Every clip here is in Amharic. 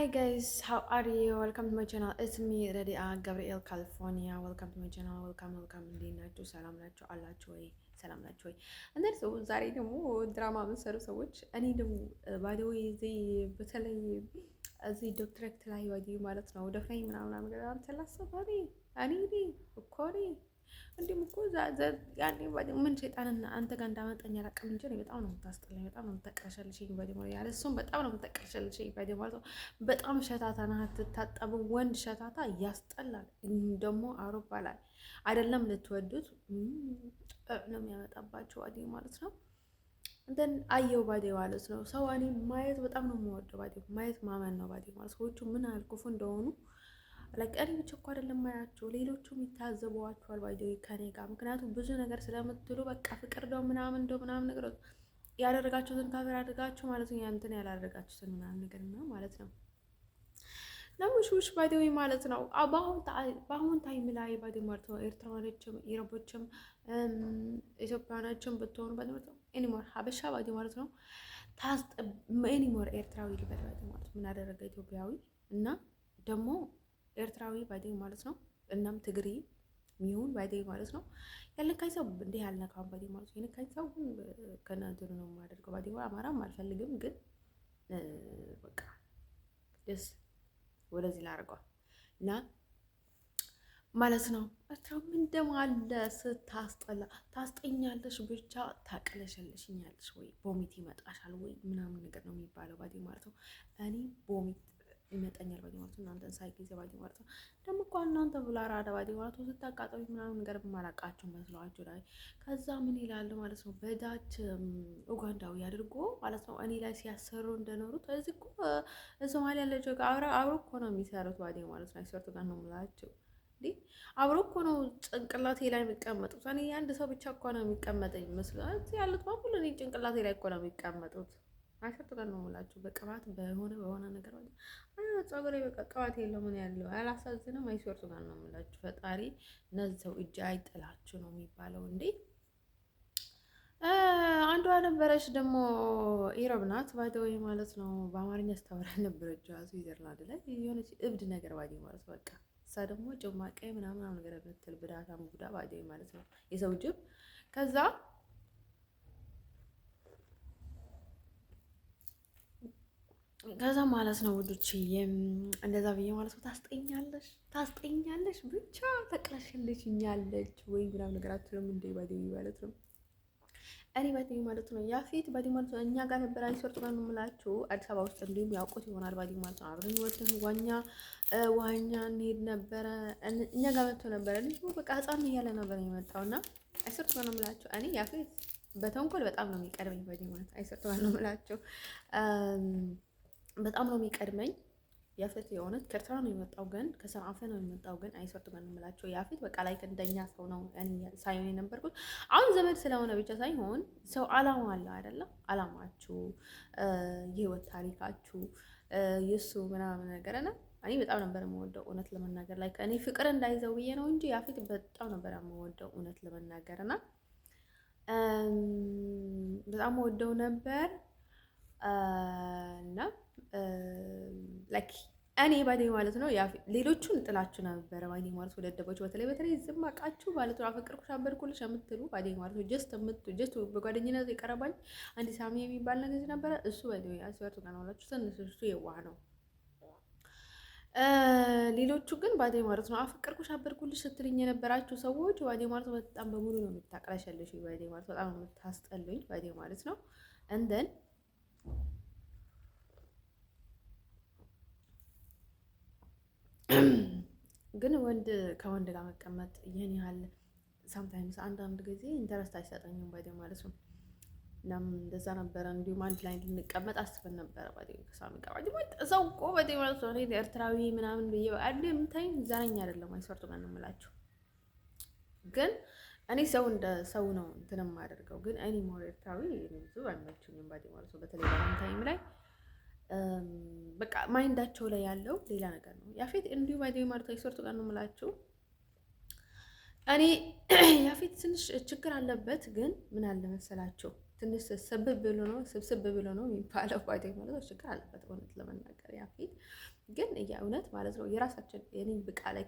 Hi guys, how are you? Welcome to my channel. It's me, Radia Gabriel, California. Welcome to my channel. Welcome. እንዴት ናችሁ? ሰላም ናችሁ? አላችሁ ወይ? ሰላም ናችሁ ወይ? እንደዚህ ሰው ዛሬ ደግሞ ድራማ መሰሩ ሰዎች እኔ ደግሞ ባዲው እዚህ በተለይ እዚህ ዶክትሬት ላይ ወዲህ ማለት ነው ደፍረኝ ምናምን ነገር አንተላሰብ እኔ እኮ እንዲሁም እኮ ያኔ ምን ሸይጣንና አንተ ጋር እንዳመጣኝ አላውቅም እንጂ በጣም ነው የምታስጠላኝ፣ በጣም ነው የምታቀርሸልሽኝ። ያለ እሱም በጣም ነው የምታቀርሸልሽኝ። ማለት ነው በጣም ሸታታ ናት። አትታጠብም። ወንድ ሸታታ ያስጠላል። ደግሞ አውሮፓ ላይ አይደለም ልትወዱት ነው የሚያመጣባቸው ባዲ ማለት ነው። እንትን አየው ባዲ ማለት ነው። ሰው እኔ ማየት በጣም ነው የምወደው። ባዲ ማየት ማመን ነው። ባዲ ማለት ሰዎቹ ምን ያህል ክፉ እንደሆኑ ለቀሪ ብቻ እኮ አይደለም ማያቸው፣ ሌሎቹም ይታዘበዋቸዋል ባይዶ ከኔ ጋር። ምክንያቱም ብዙ ነገር ስለምትሉ በቃ ፍቅር ደው ምናምን ነገር ያደረጋችሁትን ካፈር አድርጋችሁ ማለት ነው ያንተን ያላደረጋችሁትን ምናምን ነገር ነው ማለት ነው። ለሙሽውሽ ባይዶ ማለት ነው። በአሁን ታይም ላይ ባይዶ ማለት ነው ኤርትራውያኖችም ኢሮቦችም ኢትዮጵያውያኖችም ብትሆኑ ባይዶ ማለት ነው ኤኒሞር ሀበሻ ባይዶ ማለት ነው ኤኒሞር ኤርትራዊ ሊበል ባይዶ ማለት ምን አደረገ ኢትዮጵያዊ እና ደግሞ ኤርትራዊ ባይዴ ማለት ነው። እናም ትግሪ ሚሆን ባይዴ ማለት ነው። ያለካኝ ሰው እንዲህ ያልነካም ባይዴ ማለት ነው። ያለካኝ ሰው ከናንተሩ ነው የማደርገው ባይዴ አማራም አልፈልግም፣ ግን በቃ ደስ ወደዚህ ላርገው እና ማለት ነው። ኤርትራው ምን ደም አለ ስታስጠላ፣ ታስጠኛለሽ፣ ብቻ ታቀለሸልሽኛለሽ፣ ወይ ቦሚት ይመጣሻል ወይ ምናምን ነገር ነው የሚባለው ባይዴ ማለት ነው። እኔ ቦሚት ይመጣኛል ባዲ ማለት ነው። እናንተን ሳይኪዝ ባዲ ማለት ነው። ደግሞ እኮ እናንተ ብላ ራዳ ባዲ ማለት ነው ስታቃጠሉ ምናምን ነገር ማላቃችሁ መስሏችሁ ላይ ከዛ ምን ይላል ማለት ነው። በዳች ኡጋንዳዊ አድርጎ ማለት ነው እኔ ላይ ሲያሰሩ እንደኖሩት እዚህ እኮ ሶማሊያ ያለ ጆጋ አብሮ እኮ ነው የሚሰሩት ባዲ ማለት ነው። አይሰርቱ ጋር ነው የምላችሁ እንዴ አብሮ እኮ ነው ጭንቅላቴ ላይ የሚቀመጡት። እኔ አንድ ሰው ብቻ እኮ ነው የሚቀመጠኝ መስሏል። እዚህ ያሉት በሙሉ እኔ ጭንቅላቴ ላይ እኮ ነው የሚቀመጡት። አይሰርቱ ጋር ነው የምላችሁ በቅባት በሆነ ነገር ማለት ጸጉሬ በቃ ቅባት የለውም ምን ያለው አላሳዝንም። አይሰርቱ ጋር ነው የምላችሁ። ፈጣሪ ነዘው እጅ አይጥላችሁ ነው የሚባለው እንዴ። አንዷ ነበረች ደግሞ ኢሮብ ናት ባይደወይ ማለት ነው። በአማርኛ ስታወራ ነበረች ስዊዘርላንድ ላይ የሆነች እብድ ነገር ባዲ ማለት በቃ እሳ ደግሞ ጭማቄ ምናምን ነገር የምትል ብዳታም ቡዳ ባዲ ማለት ነው የሰው ጅብ ከዛ ማለት ነው ውዶች እንደዛ ብዬ ማለት ነው ታስጠኛለሽ ብቻ ተቅለሽልሽኛለች ወይ ምናምን ነገር አትልም እንደ ባዲ ማለት ነው። እኔ ባዲ ማለት ነው ያፌት ባዲ ማለት ነው እኛ ጋር ነበር አይሰርጡ ጋር ነው የምላችሁ አዲስ አበባ ውስጥ እንዲሁም ያውቁት ይሆናል ባዲ ማለት ነው። አብረን ወጥተን ዋኛ እንሄድ ነበረ። እኛ ጋር መጥቶ ነበረ ልጅ በቃ ህፃን እያለ ነበር የመጣውና አይሰርጡ ጋር ነው የምላችሁ። እኔ ያፌት በተንኮል በጣም ነው የሚቀርበኝ ባዲ ማለት አይሰርጡ ጋር ነው የምላችሁ። በጣም ነው የሚቀድመኝ ያፌት። የሆነት ከኤርትራ ነው የመጣው ግን ከሰንአፈ ነው የመጣው ግን አይሰርቱ ጋር ነው የምላቸው። ያፌት በቃ ላይ እንደኛ ሰው ነው ሳይሆን የነበርኩት። አሁን ዘመድ ስለሆነ ብቻ ሳይሆን ሰው አላማ አለ አይደለም። አላማችሁ የህይወት ታሪካችሁ የሱ ምናምን ነገር እና እኔ በጣም ነበር የምወደው እውነት ለመናገር ላይ እኔ ፍቅር እንዳይዘው ብዬ ነው እንጂ ያፌት በጣም ነበር የምወደው እውነት ለመናገር እና በጣም ወደው ነበር እና ላይክ እኔ ባዲ ማለት ነው ሌሎቹን ጥላችሁ ነበረ ባዲ ማለት ወደደቦች በተለይ ዝማቃችሁ ማለት ነው አፈቅርኩሽ አበርኩልሽ የምትሉ ባዲ ማለት ነው ጀስት በጓደኝነት የቀረባኝ አንድ ሳሚ የሚባል ነገር ነበረ። እሱ ባዲ አስወርቱ ጋር ነው አላችሁ ትንሽ እሱ የዋህ ነው። ሌሎቹ ግን ባዲ ማለት ነው አፈቅርኩሽ አበርኩልሽ ስትልኝ የነበራችሁ ሰዎች ባዲ ማለት ነው በጣም በሙሉ ነው የምታቀላሸልሽ ባዲ ማለት በጣም ነው የምታስጠሉኝ ባዲ ማለት ነው። እንደን ግን ወንድ ከወንድ ጋር መቀመጥ ይህን ያህል ሳምታይምስ አንዳንድ ጊዜ ኢንተረስት አይሰጠኝም ባዲ ማለት ነው። እናም እንደዛ ነበረ። እንዲሁም አንድ ላይ እንድንቀመጥ አስበን ነበረ ባዲ ከሳሚ ጋር ባዲ ማለት እዛው እኮ ባዲ ማለት ነው ኤርትራዊ ምናምን ብዬ አይደል የምታይ ዛሬኛ አይደለም አይሰርቱ ጋር ነው የምላችሁ። ግን እኔ ሰው እንደ ሰው ነው እንትን የማደርገው። ግን እኔ ሞር ኤርትራዊ ብዙ አይመቹኝም ባዲ ማለት ነው። በተለይ በአሁን ታይም ላይ በቃ ማይንዳቸው ላይ ያለው ሌላ ነገር ነው። ያፌት እንዲሁ ባይዴ ማለት አይሰርቱ ጋር ነው የምላችሁ። እኔ ያፌት ትንሽ ችግር አለበት፣ ግን ምን አለ መሰላችሁ ትንሽ ስብስብ ብሎ ነው የሚባለው ባይዴ ማለት ችግር አለበት እውነት ለመናገር ያፌት ግን የእውነት ማለት ነው የራሳችን እኔ በቃ ላይ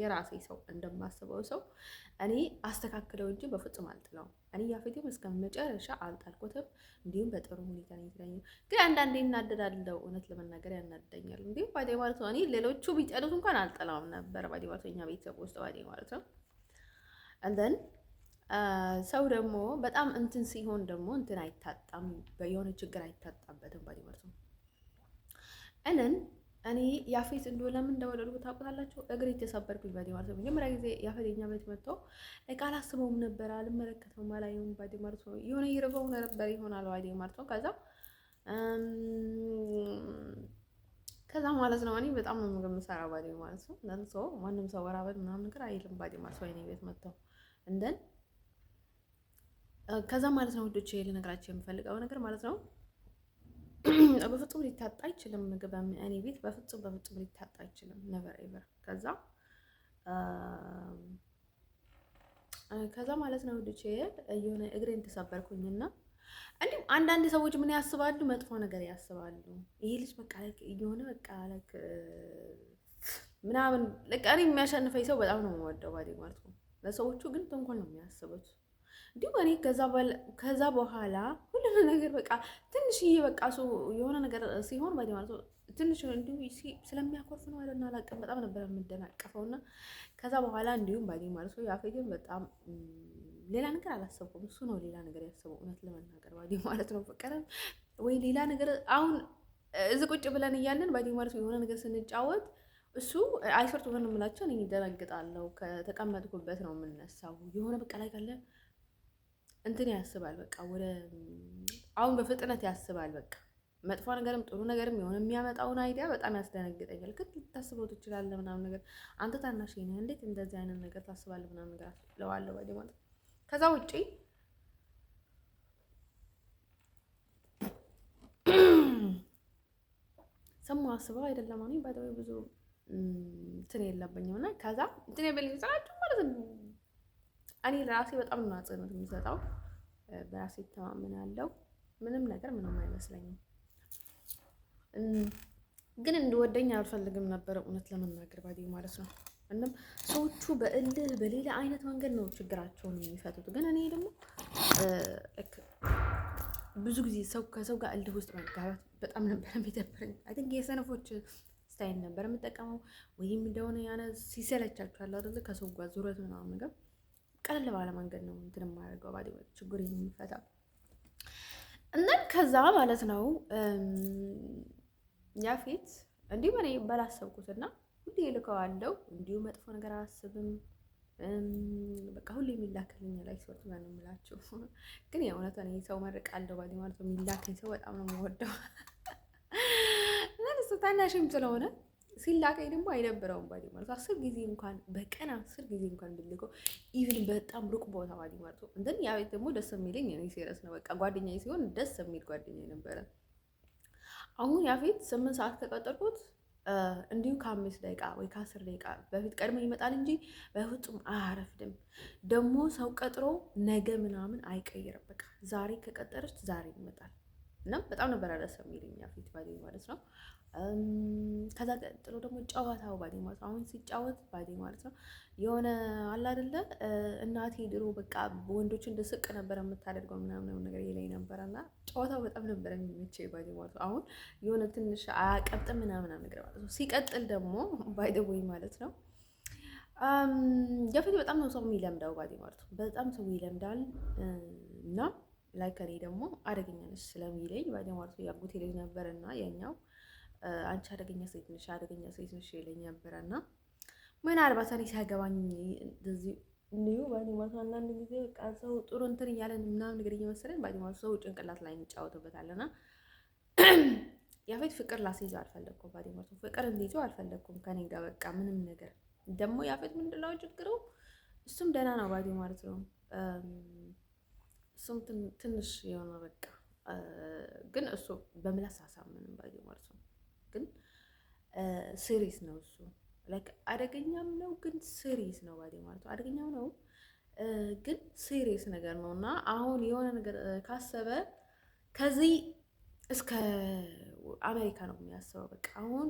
የራሴ ሰው እንደማስበው ሰው እኔ አስተካክለው እንጂ በፍጹም አልጥለውም። እኔ ያፌትም እስከ መጨረሻ አልጣልኩትም። እንዲሁም በጥሩ ሁኔታ ነው የተለያየው። ግን አንዳንዴ እናደዳለው፣ እውነት ለመናገር ያናደኛል። እንዲሁም ባዴ ማለት ነው እኔ ሌሎቹ ቢጠሉት እንኳን አልጠላውም ነበር። ባዴ ማለት እኛ ቤተሰብ ውስጥ ባዴ ማለት ነው እንደን ሰው ደግሞ በጣም እንትን ሲሆን ደግሞ እንትን አይታጣም፣ የሆነ ችግር አይታጣበትም ባዴ ማለት ነው። እኔ ያፌት እንደው ለምን እንደወለድኩት ታውቁታላችሁ? እግሬ ተሰበርኩኝ ባዴ ማለት ነው። መጀመሪያ ጊዜ ያፌት የኛ ቤት መጥቶ አላስበውም ነበር፣ አልመለከተውም፣ አላየውም ባዴ ማለት ነው። የሆነ ይርበው ነበር ይሆናል ባዴ ማለት ነው። ከዛ ማለት ነው እኔ በጣም ነው ምግብ የምሰራው ባዴ ማለት ነው። ሰው ማንም ሰው ወራበት ምናምን ነገር አይልም ባዴ ማለት ነው። እኔ ቤት መጥተው ከዛ ማለት ነው ውዶቼ ልነግራችሁ የምፈልገው ነገር ማለት ነው በፍጹም ሊታጣ አይችልም ምግብ እኔ ቤት በፍጹም ሊታጣ አይችልም። ነቨር ኤቨር። ከዛ ማለት ነው ውዶቼ የሆነ እግሬን ተሰበርኩኝና እንዲሁም አንዳንድ ሰዎች ምን ያስባሉ? መጥፎ ነገር ያስባሉ። ይሄ ልጅ በቃ የሆነ በቃ ምናምን እኔ የሚያሸንፈኝ ሰው በጣም ነው የምወደው ባዴ ማለት ነው። ለሰዎቹ ግን ተንኮል ነው የሚያስቡት። እንዲሁም እኔ ከዛ በኋላ ሁሉ ነገር በቃ ትንሽዬ በቃ ሰው የሆነ ነገር ሲሆን ባዴ ማለት ነው ትንሽ እንዲሁ ስለሚያኮርፍ ነው አይደል? አላውቅም። በጣም ነበር የምደናቀፈውና ከዛ በኋላ እንዲሁም ባዴ ማለት ነው ያፌትን በጣም ሌላ ነገር አላሰብኩም። እሱ ነው ሌላ ነገር ያሰበው እውነት ለመናገር ባዴ ማለት ነው። ፍቅር ወይ ሌላ ነገር አሁን እዚህ ቁጭ ብለን እያለን ባዴ ማለት ነው የሆነ ነገር ስንጫወት እሱ አይሰርቱ ሆነ የምላቸው እኔ እደነግጣለሁ። ከተቀመጥኩበት ነው የምነሳው። የሆነ በቃ ላይ ካለ እንትን ያስባል። በቃ ወደ አሁን በፍጥነት ያስባል። በቃ መጥፎ ነገርም ጥሩ ነገርም የሆነ የሚያመጣውን አይዲያ በጣም ያስደነግጠኛል። ግን ልታስበው ትችላለህ ምናምን ነገር አንተ ታናሽ ነህ እንዴት እንደዚህ አይነት ነገር ታስባለህ ምናምን ነገር አስለዋለሁ ባዴ ማለት ከዛ ውጪ ሰሙ አስበው አይደለም እኔ ባይደው ብዙ እንትን የለብኝም እና ከዛ እንትን የበልኝ ስራችሁ ማለት ነው እኔ ለራሴ በጣም ነው አጽንኦት የሚሰጠው። በራሴ ተማምናለሁ። ምንም ነገር ምንም አይመስለኝም። ግን እንድወደኝ አልፈልግም ነበር እውነት ለመናገር ባዴ ማለት ነው። እናም ሰዎቹ በእልህ በሌላ አይነት መንገድ ነው ችግራቸውን የሚፈቱት። ግን እኔ ደግሞ ብዙ ጊዜ ሰው ከሰው ጋር እልህ ውስጥ መጋባት በጣም ነበር የሚደብረኝ። አይ ቲንክ የሰነፎች ስታይል ነበር የምጠቀመው ወይም እንደሆነ ያነ ሲሰለቻችኋል አይደል? ከሰው ጋር ዙረት ምናምን ነገር ቀለል ባለ መንገድ ነው እንትን የማደርገው ባዴ ችግር የሚፈታው እና ከዛ ማለት ነው ያፌት እንዲሁ እኔ ባላሰብኩትና ሁሌ ልከዋለሁ። እንዲሁ መጥፎ ነገር አላስብም። በቃ ሁሌ የሚላክልኝ ላይ ሲወርድ ነው የምላችሁ። ግን የእውነት እኔ ሰው መርቃለሁ ባዴ ማለት ነው። የሚላክልኝ ሰው በጣም ነው የምወደው። እሱ ታናሽም ስለሆነ ሲላከኝ ደግሞ አይደብረውም ባዴ ማለት ነው። 10 ጊዜ እንኳን በቀን 10 ጊዜ እንኳን ብልከው ኢቭን በጣም ሩቅ ቦታ ባዴ ማለት ነው። እንትን ያፌት ደግሞ ደስ የሚለኝ እኔ ሲረስ ነው በቃ ጓደኛዬ ሲሆን ደስ የሚል ጓደኛዬ ነበረ። አሁን ያፌት 8 ሰዓት ከቀጠርኩት እንዲሁ ከ5 ደቂቃ ወይ ከ10 ደቂቃ በፊት ቀድሞ ይመጣል እንጂ በፍጹም አያረፍድም። ደግሞ ሰው ቀጥሮ ነገ ምናምን አይቀይርም። በቃ ዛሬ ከቀጠረች ዛሬ ይመጣል እና በጣም ነበር ደስ የሚለኝ ያፌት ባዴ ማለት ነው። ከዛ ቀጥሎ ደግሞ ጨዋታው ባዴ ማለት ነው። አሁን ሲጫወት ባዴ ማለት ነው የሆነ አለ አይደለ እናቴ ድሮ በቃ ወንዶች እንድስቅ ነበር የምታደርገው ምናምን ነገር ይለኝ ነበርና ጨዋታው በጣም ነበር የሚመቸኝ ባዴ ማለት ነው። አሁን የሆነ ትንሽ አያቀብጥም ምናምን ነገር ማለት ነው። ሲቀጥል ደግሞ ባይ ዘ ወይ ማለት ነው ያፌት በጣም ነው ሰው የሚለምደው ባዴ ማለት ነው። በጣም ሰው ይለምዳል እና ላይክ እኔ ደግሞ አደገኛ ነሽ ስለሚለኝ ባዴ ማለት ነው። ያጎቴ ልጅ ነበርና የኛው አንቺ አደገኛ ሴት ነሽ ይለኝ ነበርና ምናልባት እኔ ሲያገባኝ እንደዚህ ልዩ ባዴ ማለት አንዳንድ ጊዜ በቃ ሰው ጥሩ እንትን እያለን ምናምን ነገር እየመሰለን ባዴ ማለት ሰው ጭንቅላት ላይ እንጫወትበታልና ያፌት ፍቅር ላስይዘው አልፈለኩም ባዴ ማለት ነው። ፍቅር እንዲይዘው አልፈለኩም ከኔ ጋር በቃ ምንም ነገር ደግሞ ያፌት ምንድነው ችግሩ? እሱም ደህና ነው ባዴ ማለት ነው። እሱም ትንሽ የሆነ በቃ ግን እሱ በምላስ አሳምንም ባዴ ማለት ነው። ግን ሲሪየስ ነው እሱ ላይክ አደገኛም ነው ግን ሲሪየስ ነው ባዴ ማለት ነው። አደገኛም ነው ግን ሲሪየስ ነገር ነው እና አሁን የሆነ ነገር ካሰበ ከዚህ እስከ አሜሪካ ነው የሚያስበው። በቃ አሁን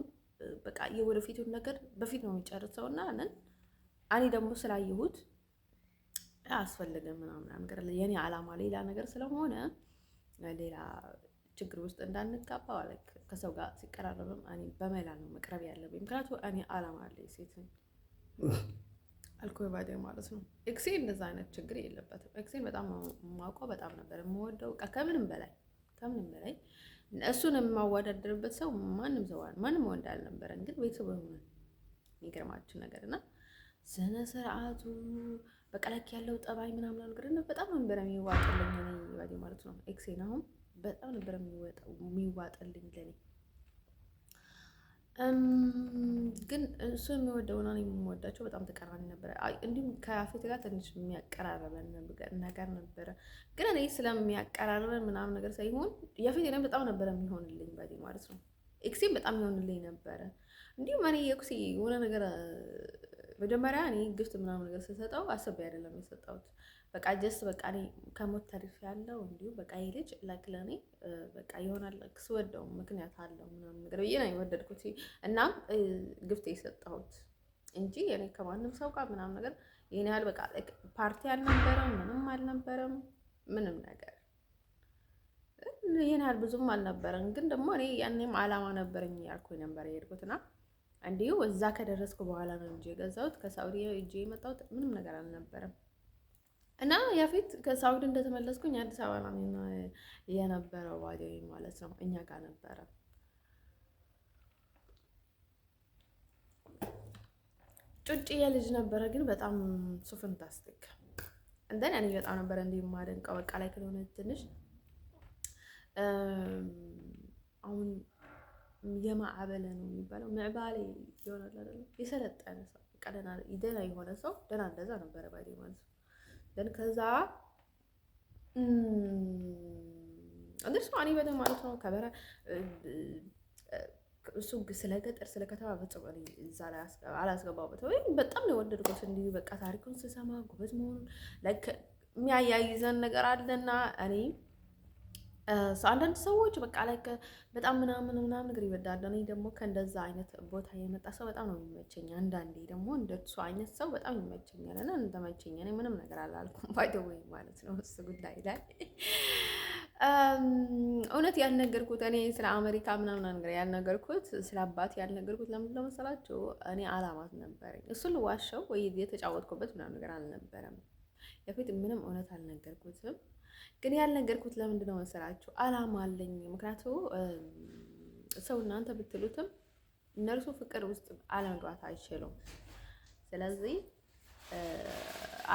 በቃ የወደፊቱን ነገር በፊት ነው የሚጨርሰው እና እኔ ደግሞ ስላየሁት አያስፈልግም ምናምን ነገር የኔ ዓላማ ሌላ ነገር ስለሆነ ሌላ ችግር ውስጥ እንዳንጋባ ከሰው ጋር ሲቀራረብም እኔ በመላ ነው መቅረብ ያለብኝ። ምክንያቱም እኔ ዓላማ አለኝ፣ ሴት ነኝ አልኮይ ባዴ ማለት ነው። ኤክሴ እንደዛ አይነት ችግር የለበትም። ኤክሴን በጣም የማውቀው በጣም ነበር የምወደው ከምንም በላይ እሱን የማወዳደርበት ሰው ማንም ወንድ አልነበረን። ግን ቤተሰብ ሆነ የሚገርማችሁ ነገር እና ስነ ስርዓቱ በቃ ለክ ያለው ጠባይ ምናምን ነገር በጣም ነበር የሚዋጥልኝ ባዴ ማለት ነው። ኤክሴን አሁን በጣም ነበር የሚዋጥልኝ ለኔ። ግን እሱ የሚወደውና እኔ የምወዳቸው በጣም ተቃራኒ ነበረ። እንዲሁም ከያፌት ጋር ትንሽ የሚያቀራረበን ነገር ነበረ። ግን እኔ ስለሚያቀራረበን ምናምን ነገር ሳይሆን ያፌት እኔ በጣም ነበረ የሚሆንልኝ ባዴ ማለት ነው። ኤክሴም በጣም የሚሆንልኝ ነበረ። እንዲሁም እኔ ኤክሴ የሆነ ነገር መጀመሪያ እኔ ግፍት ምናምን ነገር ስሰጠው አስቤ አይደለም የሰጠሁት። በቃ ጀስት በቃ እኔ ከሞት ተርፍ ያለው እንዲሁ በቃ ይሄ ልጅ ለእኔ በቃ ይሆናል ስወደው ምክንያት አለው ምናምን ነገር ብዬ ነው የወደድኩት። እናም ግፍት የሰጠሁት እንጂ እኔ ከማንም ሰው ጋር ምናምን ነገር ይሄን ያህል በቃ ፓርቲ አልነበረም፣ ምንም ነገር ይሄን ያህል ብዙም አልነበረም። ግን ደግሞ እኔ ያኔም ዓላማ ነበረኝ ያልኩኝ ነበር የሄድኩትና እንዲሁ እዛ ከደረስኩ በኋላ ነው እንጂ የገዛሁት ከሳውዲ እጄ የመጣሁት ምንም ነገር አልነበረም። እና ያፌት ከሳውዲ እንደተመለስኩኝ አዲስ አበባ ነው የነበረው ባዴ ማለት ነው። እኛ ጋር ነበረ። ጩጭዬ ልጅ ነበረ፣ ግን በጣም ሱፍንታስቲክ እንደን እኔ በጣም ነበረ እንዲህ የማደንቀው በቃ ላይ ከሆነ ትንሽ አሁን የማዕበለ ነው የሚባለው ምዕባሌ ይሆናል አይደል? የሰለጠነ ሰው በቃ ደህና የሆነ ሰው ደህና እንደዛ ነበረ ባዴ ማለት ነው። ደን ከዛ እንደሱ እኔ በደንብ ማለት ነው ከበረ እሱ ስለ ገጠር ስለ ከተማ በጽፎ እዛ ላይ አላስገባሁበትም። ወይ በጣም ነው የወደድኩት እንዲሁ በቃ ታሪኩን ስሰማ ጎበዝ መሆኑን ላይክ የሚያያይዘን ነገር አለና እኔ አንዳንድ ሰዎች በቃ ላይ በጣም ምናምን ነገር ይወዳሉ። እኔ ደግሞ ከእንደዛ አይነት ቦታ የመጣ ሰው በጣም ነው የሚመቸኝ። አንዳንዴ ደግሞ እንደሱ አይነት ሰው በጣም ይመቸኛል እና እንደመቸኝ እኔ ምንም ነገር አላልኩም ባይ ዘ ዌይ ማለት ነው። እሱ ጉዳይ ላይ እውነት ያልነገርኩት እኔ ስለ አሜሪካ ምናምን ነገር ያልነገርኩት ስለ አባት ያልነገርኩት ለምንድን ነው መሰላችሁ? እኔ ዓላማት ነበረኝ። እሱን ልዋሸው ወይ የተጫወትኩበት ምናምን ነገር አልነበረም። የፊት ምንም እውነት አልነገርኩትም። ግን ያልነገርኩት ለምንድን ነው መሰላችሁ? ዓላማ አለኝ። ምክንያቱም ሰው እናንተ ብትሉትም እነርሱ ፍቅር ውስጥ አለመግባት አይችሉም። ስለዚህ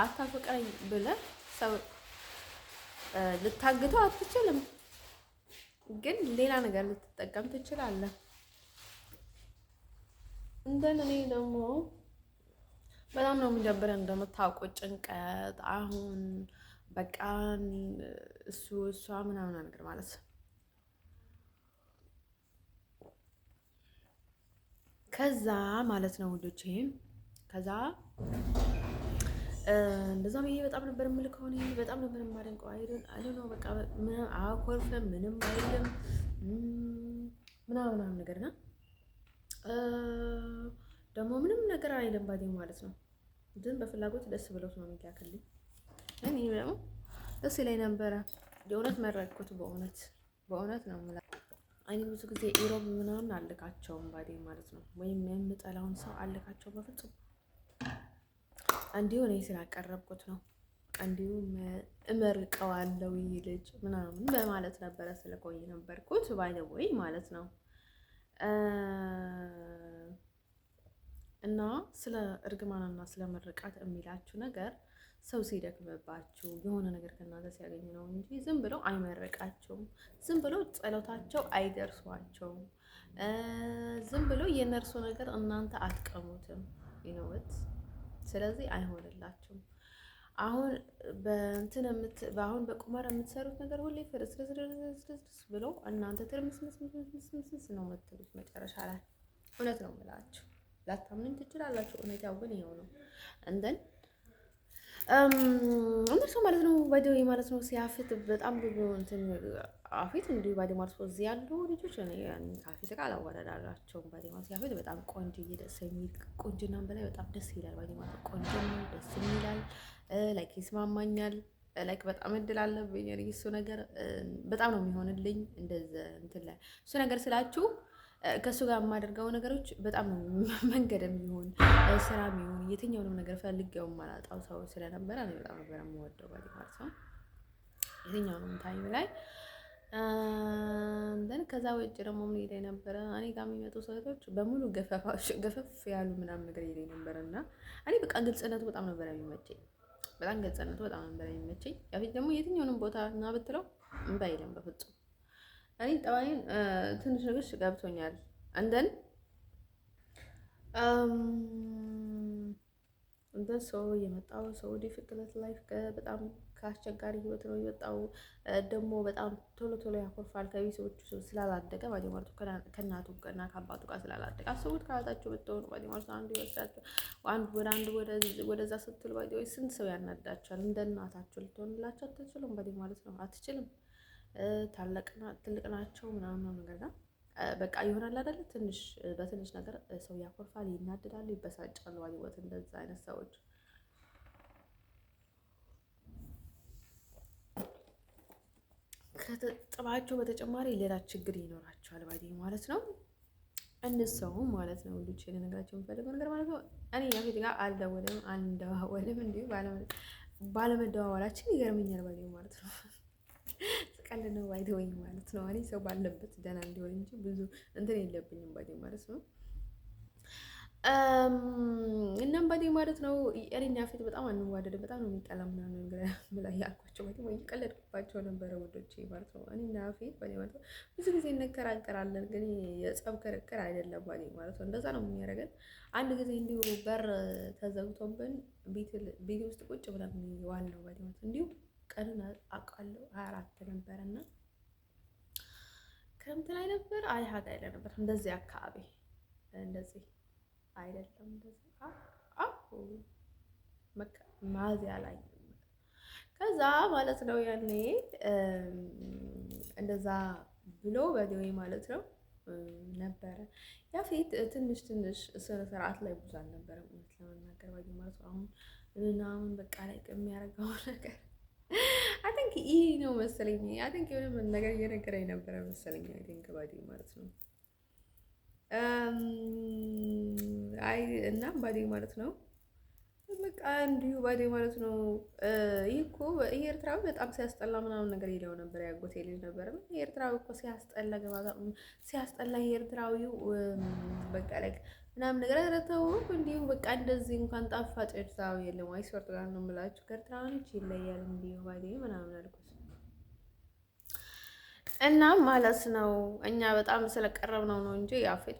አታፍቅረኝ ብለህ ሰው ልታግተው አትችልም፣ ግን ሌላ ነገር ልትጠቀም ትችላለህ። እኔ ደግሞ በጣም ነው የሚደብረን እንደምታውቁት ጭንቀት አሁን በቃ እሷ ምናምን ነገር ማለት ከዛ ማለት ነው ውዶቼ። ከዛ እንደዛ ብዬ በጣም ነበር የምልከው እኔ በጣም ነበር የማደንቀው። አይደል ነው በቃ ምንም አያኮርፍም፣ ምንም አይልም ምናምን ነገርና ደግሞ ምንም ነገር አይልም ባዴ ማለት ነው። ግን በፍላጎት ደስ ብሎት ነው የሚላክልኝ። እኔ ደግሞ ደስ ይለኝ ነበረ። የእውነት መረጥኩት። በእውነት ነው የምልህ። እኔ ብዙ ጊዜ ኢሮብ ምናምን አልካቸውም ባዴ ማለት ነው። ወይም የምጠላውን ሰው አልካቸው በፍጹም። እንዲሁ እኔ ስላቀረብኩት ነው። እንዲሁም እመርቀዋለሁ ይህ ልጅ ምናምን በማለት ነበረ ስለቆይ ነበርኩት ባይ ዘ ዌይ ማለት ነው። እና ስለ እርግማንና ስለ ምርቃት የሚላችሁ ነገር ሰው ሲደክምባችሁ የሆነ ነገር ከእናንተ ሲያገኙ ነው እንጂ ዝም ብለው አይመረቃቸውም። ዝም ብለው ጸሎታቸው አይደርሷቸውም። ዝም ብለው የነርሱ ነገር እናንተ አትቀሙትም ይነውት። ስለዚህ አይሆንላችሁም። አሁን አሁን በቁማር የምትሰሩት ነገር ሁሌ ፍርስርስርስርስ ብሎ እናንተ ትርምስምስምስምስ ነው የምትሉት መጨረሻ ላይ። እውነት ነው የምላችሁ። ላታምኑኝ ትችላላችሁ። እውነታው ግን ይኸው ነው። እንደን እነሱ ማለት ነው ባይደው ማለት ነው ሲያፍት በጣም ብዙ እንትን አፌት እንዲሁ ባዲማርስ እዚህ ያሉ ልጆች እኔ ከአፌት ጋር አላወዳዳራቸውም። ባዲማርስ ያፌት በጣም ቆንጆዬ ደስ የሚል ቆንጅናም በላይ በጣም ደስ ይላል። ባዲማርስ ቆንጆ ነው፣ ደስ ይላል፣ ላይክ ይስማማኛል፣ ላይክ በጣም እድል አለብኝ እሱ ነገር በጣም ነው የሚሆንልኝ። እንደዚህ እንትን ላይ እሱ ነገር ስላችሁ ከእሱ ጋር የማደርገው ነገሮች በጣም ነው መንገድም ይሁን ስራም ይሁን የትኛውንም ነገር ፈልጌው የማላጣው ሰው ስለነበረ እኔ በጣም ነበር የምወደው ባዲማርስ ነው የትኛውንም ታይም ላይ እንደን ከዛ ውጭ ደግሞ ምን ይለኝ ነበረ እኔ ጋር የሚመጡ ሰዎች በሙሉ ገፈፍ ያሉ ምናምን ነገር ይለኝ ነበረ እና እኔ በቃ ግልጽነቱ በጣም ነበር የሚመቸኝ። በጣም ግልጽነቱ በጣም ነበር የሚመቸኝ። ያፊት ደግሞ የትኛውንም ቦታ እና ብትለው እምባ አይልም በፍጹም። እኔ ጠባይን ትንሽ ነገርሽ ገብቶኛል። እንደን እንደ ሰው የመጣው ሰው ዲፊክልት ላይፍ በጣም ከአስቸጋሪ ህይወት ነው የወጣው። ደግሞ በጣም ቶሎ ቶሎ ያኮርፋል ከቤተሰቦቹ ስላላደገ ባዲማርቱ ከእናቱ እና ከአባቱ ጋር ስላላደገ። አስቡት ከአያታችሁ ብትሆኑ ባዲማርቱ አንዱ ይወስዳችሁ አንዱ ወደዛ ስትል ባዲ ስንት ሰው ያናዳችኋል። እንደ እናታችሁ ልትሆንላችሁ አትችሉም። ባዲማርት ነው አትችልም። ትልቅ ናቸው ምናምን ነገር ነው በቃ ይሆናል አይደለ? ትንሽ በትንሽ ነገር ሰው ያኮርፋል፣ ይናደዳሉ፣ ይበሳጫሉ። ባዲወት እንደዛ አይነት ሰዎች ከጥባቸው በተጨማሪ ሌላ ችግር ይኖራቸዋል ባዲ ማለት ነው። እንሰው ማለት ነው ሁሉ ቼን ነገራቸው የሚፈልገው ነገር ማለት ነው። እኔ ያፊት ጋር አንደዋወልም እንዲሁ ባለመደዋወላችን ይገርመኛል ባዲ ማለት ነው። ቀል ነው ባይተወኝ ማለት ነው። እኔ ሰው ባለበት ደህና እንዲሆን እንጂ ብዙ እንትን የለብኝም ባዲ ማለት ነው። እናም ባዲ ማለት ነው እኔና ያፌት በጣም አንዋደድም። በጣም ነው የሚጠላ ምናምን ነገር ብላ ያልኳቸው ባዲ ወይ ቀለድኩባቸው ነበረ ወዶቼ ማለት ነው። እኔና ያፌት ባዲ ማለት ነው ብዙ ጊዜ እንከራከራለን፣ ግን የጸብ ክርክር አይደለም ባዲ ማለት ነው። እንደዛ ነው የሚያደርገን። አንድ ጊዜ እንዲሁ በር ተዘግቶብን ቤት ውስጥ ቁጭ ብለን ዋልነው ባዲ ማለት እንዲሁ ቀኑን አውቃለሁ 24 ነበርና ክረምት ላይ ነበር ሀጋ ላይ ነበር እንደዚህ አካባቢ እንደዚህ አይደለም እንደዚህ ሚያዝያ ላይ ከዛ ማለት ነው ያኔ እንደዛ ብሎ በደዌ ማለት ነው ነበረ። ያፌት ትንሽ ስነ ስርዓት ላይ ብዙ አልነበረም እውነት ለመናገር ባዲ ማለት ነው። አሁን ምናምን በቃ ላይ የሚያደርገው ነገር አይ ቲንክ ይሄ ነው መሰለኝ። አይ ቲንክ የሆነ ነገር እየነገረኝ ነበረ መሰለኝ። አይ ቲንክ ባዲ ማለት ነው አይ እና ባዲ ማለት ነው በቃ እንዲሁ ባዲ ማለት ነው። ይሄ እኮ ይሄ ኤርትራዊ በጣም ሲያስጠላ ምናምን ነገር ይለው ነበር። ያጎቴ ልጅ ነበር። ይሄ ኤርትራዊ እኮ ሲያስጠላ ይሄ ኤርትራዊው በቃ ላይ ምናምን ነገር አረተው እንዲሁ በቃ እንደዚህ እንኳን ጣፋጭ ኤርትራዊ የለም። አይስወርት ጋር ነው የምላችሁ ከኤርትራውያኖች ይለያል እንዲሁ ባዲ ምናምን አልኩት እና ማለት ነው እኛ በጣም ስለቀረብነው ነው እንጂ ያፌት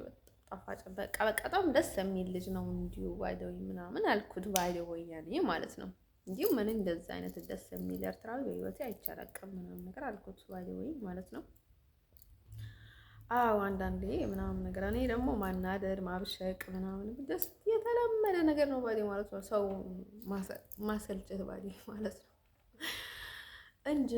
ጣፋጭ በቃ በጣም ደስ የሚል ልጅ ነው እንዲሁ ባይደው ምናምን አልኩት። ባይደው ያኔ ማለት ነው እንዲሁ ምን እንደዚህ አይነት ደስ የሚል ኤርትራዊ በህይወቴ አይቻላቅም ምናምን ነገር አልኩት። ባይደው ማለት ነው አዎ አንዳንዴ ምናምን ነገር እኔ ደግሞ ማናደድ ማብሸቅ ምናምን ደስ የተለመደ ነገር ነው ባዲ ማለት ነው። ሰው ማሰልጨት ባዲ ማለት ነው እንጂ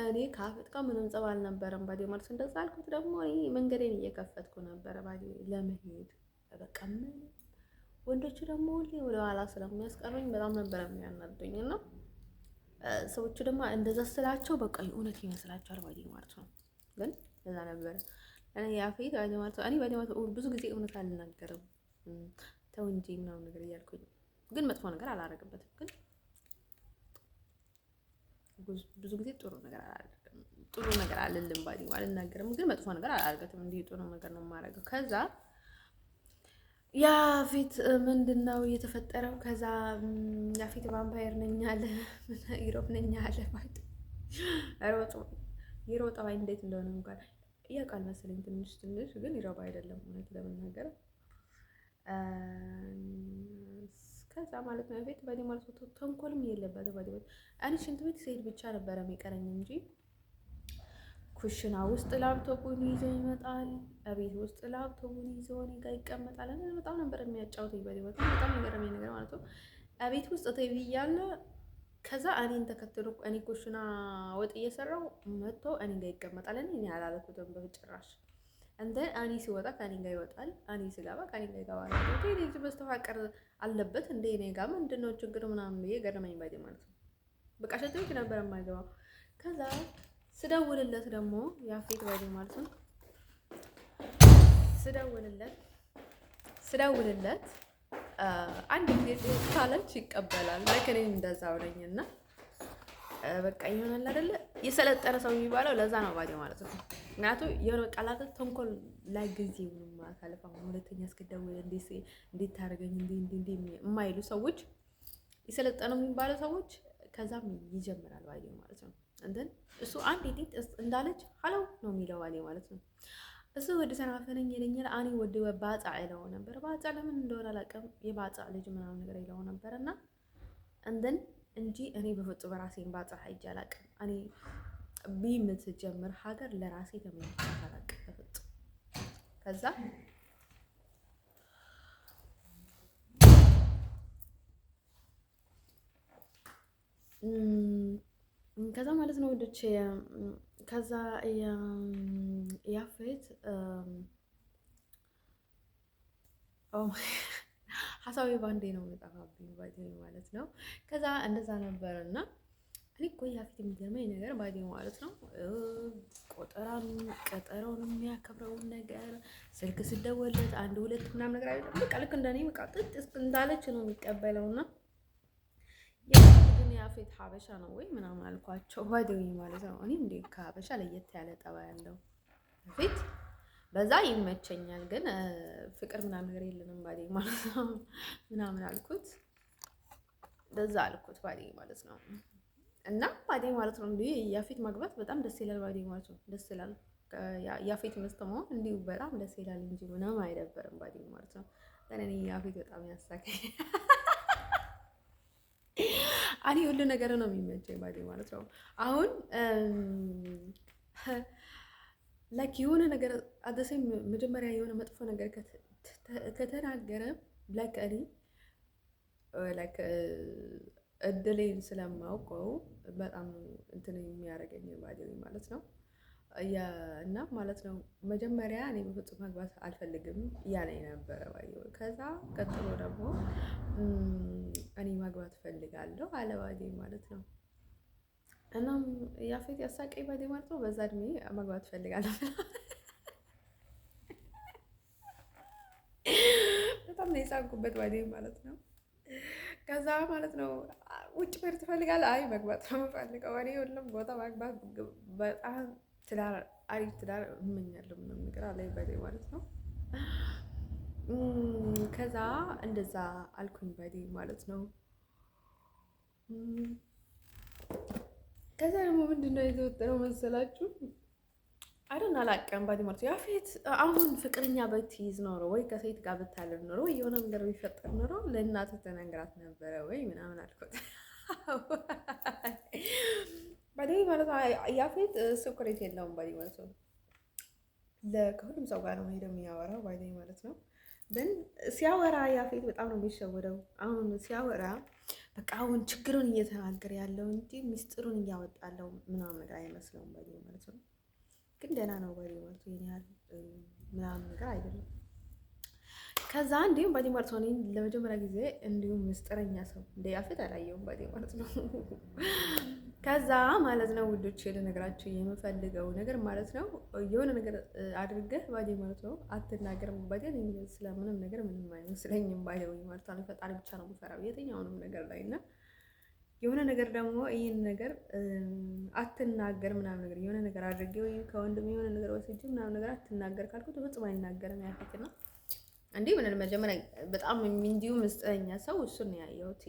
እኔ ካፌት ጋር ምንም ጸብ አልነበረም ባዲ ማለት እንደዛ አልኩት። ደግሞ እኔ መንገዴን እየከፈትኩ ነበረ ባዲ ለመሄድ በቃ ምን ወንዶቹ ደግሞ ሁሌ ወደ ኋላ ስለሚያስቀሩኝ በጣም ነበረ የሚያናዱኝ እና ሰዎቹ ደግሞ እንደዛ ስላቸው በቃ እውነት ይመስላቸዋል ባዲ ማለት ነው። ግን እንደዛ ነበረ እኔ ያፌት ባዲ ማለት እኔ ባዲ ማለት ብዙ ጊዜ እውነት አልናገርም ተው እንጂ ምናምን ነገር እያልኩኝ ግን መጥፎ ነገር አላደርግበትም ግን ብዙ ጊዜ ጥሩ ነገር አልልም ባዲ አልናገርም፣ ግን መጥፎ ነገር አላደርግም። እንዲህ ጥሩ ነገር ነው የማደርገው። ከዛ ያፌት ምንድነው እየተፈጠረው? ከዛ ያፌት ቫምፓየር ነኝ አለ፣ ኢሮብ ነኝ አለ። ባዲ ይሮጥ ባይ እንዴት እንደሆነ እንኳን ያውቃል መሰለኝ ትንሽ ግን ኢሮብ አይደለም እውነት ለመናገር ከዛ ማለት ነው ቤት ባዲ ማለት ነው ተንኮልም የለበትም ባዲ ማለት እኔ ሽንት ቤት ስሄድ ብቻ ነበረ የሚቀረኝ እንጂ ኩሽና ውስጥ ላፕቶፑን ይዞ ይመጣል። ቤት ውስጥ ላፕቶፑን ይዞ እኔ ጋር ይቀመጣል። እኔ በጣም ነበር የሚያጫውተኝ ባዲ ማለት በጣም የሚገርመኝ ነገር ማለት ነው ቤት ውስጥ ቲቪ እያለ ከዛ እኔን ተከትሎ እኔ ኩሽና ወጥ እየሰራው መጥቶ እኔ ጋር ይቀመጣል። እኔ አላለኩትም በጭራሽ። እንደ እኔ ሲወጣ ከኔ ጋር ይወጣል፣ እኔ ስገባ ከኔ ጋር ይገባል። ልጅ መስተፋቀር አለበት እንደ እኔ ጋር ምንድነው ችግር ምናምን ብዬ ገረመኝ ባይዴ ማለት ነው። በቃ ሸቶ ቤት ነበር የማይገባው። ከዛ ስደውልለት ደግሞ ያፌት ባይዴ ማለት ነው ስደውልለት አንድ ጊዜ ካለች ይቀበላል። ለከኔ እንደዛው ነኝና በቃ ይሆናል አይደለ? የሰለጠነ ሰው የሚባለው ለዛ ነው ባዴ ማለት ነው። ምክንያቱም የሆነ ቃላት ተንኮል ላይ ጊዜ ምንም ማሳለፍ አሁን ሁለተኛ እስክደውል እንዴት ታደርገኝ እንዴ የማይሉ ሰዎች የሰለጠነው የሚባለው ሰዎች ከዛም ይጀምራል ባዴ ማለት ነው። እንትን እሱ አንድ ዲት እንዳለች ሀሎ ነው የሚለው ባዴ ማለት ነው። እሱ ወደ ተናፈነኝ ይለኛል። እኔ ወደ ባጻ ይለው ነበር። ባጻ ለምን እንደሆነ አላውቅም። የባጻ ልጅ ምናምን ነገር ይለው ነበርና እንደን እንጂ እኔ በፍጹም በራሴን ባጻ ሄጄ አላውቅም። እኔ የምትጀምር ሀገር ለራሴ ተመልክቼ አላውቅም በፍጹም። ከዛ ማለት ነው ወደች ከዛ ያፌት ሀሳቤ ባንዴ ነው የምጠፋብኝ ባይዴ ማለት ነው። ከዛ እንደዛ ነበር እና እኔ እኮ ያፌት የሚገርመኝ ነገር ባይዴ ማለት ነው ቀጠሮውን የሚያከብረውን ነገር ስልክ ስደወልለት አንድ ሁለት ምናምን ነገር አይደለም። በቃ ልክ እንደኔ በቃ ጥጥ እንዳለች ነው የሚቀበለውና ግን ያፌት ሀበሻ ነው ወይ ምናምን አልኳቸው ባይዴ ማለት ነው። እኔ እንዴ ከሀበሻ ለየት ያለ ጠባይ ያለው ያፌት በዛ ይመቸኛል፣ ግን ፍቅር ምናምን ነገር የለንም ባዴ ማለት ነው ምናምን አልኩት። በዛ አልኩት ባዴ ማለት ነው። እና ባዴ ማለት ነው እንዲህ ያፌት ማግባት በጣም ደስ ይላል ባዴ ማለት ነው። ደስ ይላል ያፌት ሚስት መሆን እንዲሁ በጣም ደስ ይላል እንጂ ምንም አይደበርም ባዴ ማለት ነው። እኔ ያፌት በጣም ያሳቀኝ እኔ ሁሉ ነገር ነው የሚመቸኝ ባዴ ማለት ነው። አሁን ላይክ የሆነ ነገር አደሰኝ መጀመሪያ የሆነ መጥፎ ነገር ከተናገረ ላይክ እኔ ላይክ እድሌን ስለማውቀው በጣም እንትን የሚያደርገኝ ባዴ ማለት ነው። እና ማለት ነው መጀመሪያ እኔ በፍጹም መግባት አልፈልግም እያለኝ ነበረ ባዴ። ከዛ ቀጥሎ ደግሞ እኔ ማግባት እፈልጋለሁ አለ ባዴ ማለት ነው። እናም ያፌት ያሳቀኝ ባዴ ማለት ነው በዛ እድሜ መግባት እፈልጋለሁ በጣም ነው የሳቅኩበት ባዴ ማለት ነው። ከዛ ማለት ነው ውጭ መሄድ ትፈልጋለህ? አይ መግባት ነው የምፈልገው እኔ ሁሉም ቦታ ማግባት በጣም ትዳር አሪፍ ትዳር እመኛለሁ ምንም ነገር አለኝ ባዴ ማለት ነው። ከዛ እንደዛ አልኩኝ ባዴ ማለት ነው። ከዛ ደግሞ ምንድነው የተወጠረው መሰላችሁ? አይደን አላውቅም ባዴ ማለት ያፌት አሁን ፍቅረኛ ብትይዝ ኖሮ ወይ ከሴት ጋር ብታልፍ ኖሮ ወይ የሆነ ነገር ቢፈጠር ኖሮ ለእናትህ ተነግራት ነበረ ወይ ምናምን አልኩት ባዴ ማለት ነው። ያፌት ስኩሬት የለውም ባዴ ማለት ነው። ከሁሉም ሰው ጋር ነው ሄደው የሚያወራው ባዴ ማለት ነው። ግን ሲያወራ ያፌት በጣም ነው የሚሸወደው። አሁን ሲያወራ በቃ አሁን ችግሩን እየተናገረ ያለው እንጂ ሚስጥሩን እያወጣለው ምናምን ነገር አይመስለውም ባዴ ማለት ነው። ግን ደህና ነው ባዴ ማለት ነው። ይሄን ያህል ምናምን ነገር አይደለም። ከዛ እንዲሁም ባዴ ማለት ነው ለመጀመሪያ ጊዜ እንዲሁም ምስጢረኛ ሰው እንደ ያፌት አላየሁም ባዴ ማለት ነው። ከዛ ማለት ነው ውዶች ልነግራችሁ የምፈልገው ነገር ማለት ነው የሆነ ነገር አድርገህ ባዴ ማለት ነው አትናገርም ባዴ። ስለምንም ነገር ምንም አይመስለኝም ባዴ ማለት ነው። ፈጣሪ ብቻ ነው የምፈራው የትኛውንም ነገር ላይ እና የሆነ ነገር ደግሞ ይሄን ነገር አትናገር ምናምን ነገር የሆነ ነገር አድርጌ ወይ ከወንድም የሆነ ነገር ወስጄ ምናምን ነገር አትናገር ካልኩት በፍጹም አይናገርም ያፌት ነው። እንዴ ምን መጀመሪያ በጣም እንዲሁ ምስጢረኛ ሰው እሱን ነው ያየሁት።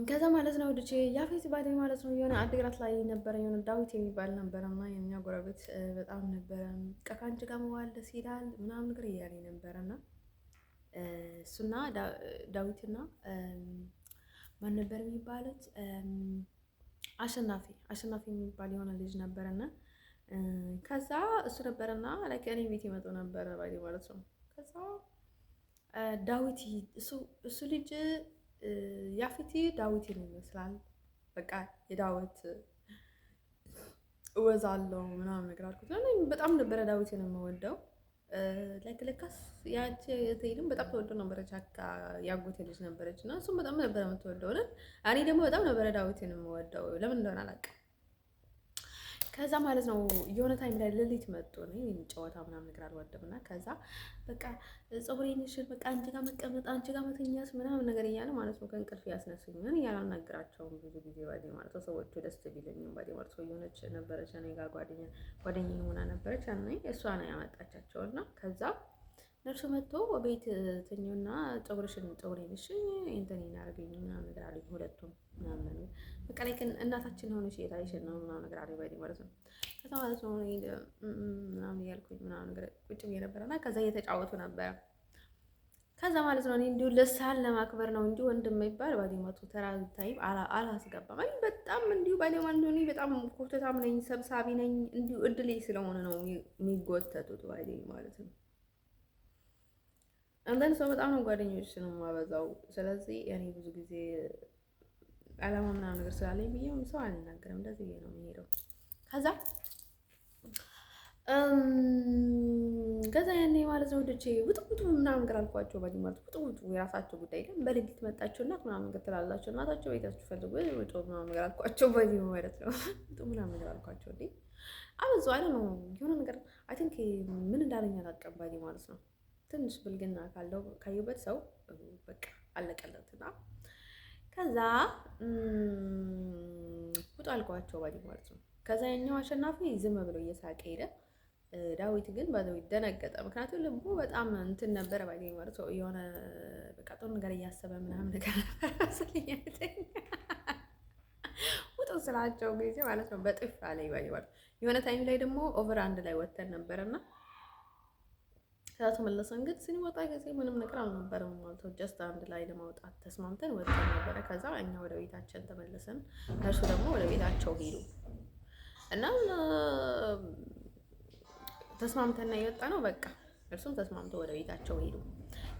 ከዛ ማለት ነው ልጅ ያፌት ባዴ ማለት ነው የሆነ አዲግራት ላይ ነበረ የሆነ ዳዊት የሚባል ነበረና የኛ ጎረቤት በጣም ነበረ ከአንቺ ጋር መዋል ደስ ይላል ምናምን ነገር እያለኝ ነበረና እሱና ዳዊትና ማን ነበር የሚባሉት አሸናፊ የሚባል የሆነ ልጅ ነበረና ከዛ እሱ ነበረና ላይክ እኔ ቤት ይመጡ ነበረ ባዴ ማለት ነው። ከዛ ዳዊት እሱ ልጅ ያፊት ዳዊትን ይመስላል። በቃ የዳዊት እወዛለሁ ምናምን ነገር አልኩት። በጣም ነበረ ዳዊትን የምወደው። ለካስ ያቺ እህቴንም በጣም ተወደው ነበረች። ያጎቴ ልጅ ነበረች እና እሱም በጣም ነበረ የምትወደው። እኔ ደግሞ በጣም ነበረ ዳዊትን የምወደው፣ ለምን እንደሆነ አላውቅም። ከዛ ማለት ነው የሆነ ታይም ላይ ሌሊት መጡ። ነው ጨዋታ ምናምን ነገር አልወድም እና ከዛ በቃ ፀጉሬን ሽል በቃ አንቺ ጋር መቀመጥ አንቺ ጋር መተኛት ምናምን ነገር እያለ ማለት ነው ከእንቅልፍ ያስነሱኝ። ምን ያላናግራቸውም ብዙ ጊዜ ባዴ ማለት ነው ሰዎቹ ደስ ቢለኝም ባዴ ማለት ነው የሆነች ነበረች እኔ ጋር ጓደኛዬ ሆና ነበረች። እሷ ነው ያመጣቻቸው እና ከዛ ነርሱ መጥቶ ቤት ተኙና ፀጉሬን እሺ እንትን ያደርገኝ ምናምን ነገር አለኝ። ሁለቱም ምናምን በቃ ላይ እናታችን ሆነሽ የታይሽን ነው ምናምን ነገር አለኝ ባዴ ማለት ነው። ከዛ ማለት ነው ምናምን እያልኩኝ ምናምን ነገር ቁጭ ብዬ ነበረና ከዛ እየተጫወቱ ነበረ። ከዛ ማለት ነው እኔ እንዲሁ ለሳል ለማክበር ነው እንጂ ወንድም የሚባል ባዴ ማለት ነው ተራ ታይም አላስገባም። እኔ በጣም እንዲሁ ባዴ ማለት ነው እኔ በጣም ኮተታም ነኝ፣ ሰብሳቢ ነኝ። እንዲሁ እድሌ ስለሆነ ነው የሚጎተቱት ባዴ ማለት ነው። አንዳንድ ሰው በጣም ነው ጓደኞች ነው የማበዛው። ስለዚህ እኔ ብዙ ጊዜ አላማ ምናምን ነገር ስላለኝ ብዬም ሰው አልናገርም። እንደዚህ ነው የሚሄደው። ከዛ ያኔ ማለት ነው ወደቼ ውጡ ምናምን ነገር አልኳቸው። ባዲ ማለት ውጡ የራሳቸው ጉዳይ ግን በሌሊት መጣችሁ እናት ምናምን ነገር ትላላችሁ። እናታቸው ቤታችሁ ፈልጉ ውጡ ምናምን ነገር አልኳቸው። ባዲ ማለት ነው ውጡ ምናምን ነገር አልኳቸው። እንዴ አበዙ አይደል ነው የሆነ ነገር አይ ቲንክ ምን እንዳለኝ አላውቅም። ባዲ ማለት ነው ትንሽ ብልግና ካለው ካዩበት ሰው በቃ አለቀለትና ከዛ ውጡ አልኳቸው ባዲ ማለት ነው። ከዛ ያኛው አሸናፊ ዝም ብሎ እየሳቀ ሄደ። ዳዊት ግን ባለው ይደነገጠ። ምክንያቱም ልቡ በጣም እንትን ነበረ ባዲ ማለት ነው። የሆነ በቃ ጥሩ ነገር እያሰበ ምናምን ነገር ውጡ ስላቸው ጊዜ ማለት ነው በጥፍ አለኝ ባዲ ማለት የሆነ ታይም ላይ ደግሞ ኦቨር አንድ ላይ ወተን ነበርና ከዛ ተመለሰን። ግን ስንወጣ ጊዜ ምንም ነገር አልነበረም ማለት ነው። ጀስት አንድ ላይ ለማውጣት ተስማምተን ወጥተን ነበረ። ከዛ እኛ ወደ ቤታችን ተመለሰን፣ እነሱ ደግሞ ወደ ቤታቸው ሄዱ እና ተስማምተን የወጣ ነው። በቃ እርሱም ተስማምቶ ወደ ቤታቸው ሄዱ።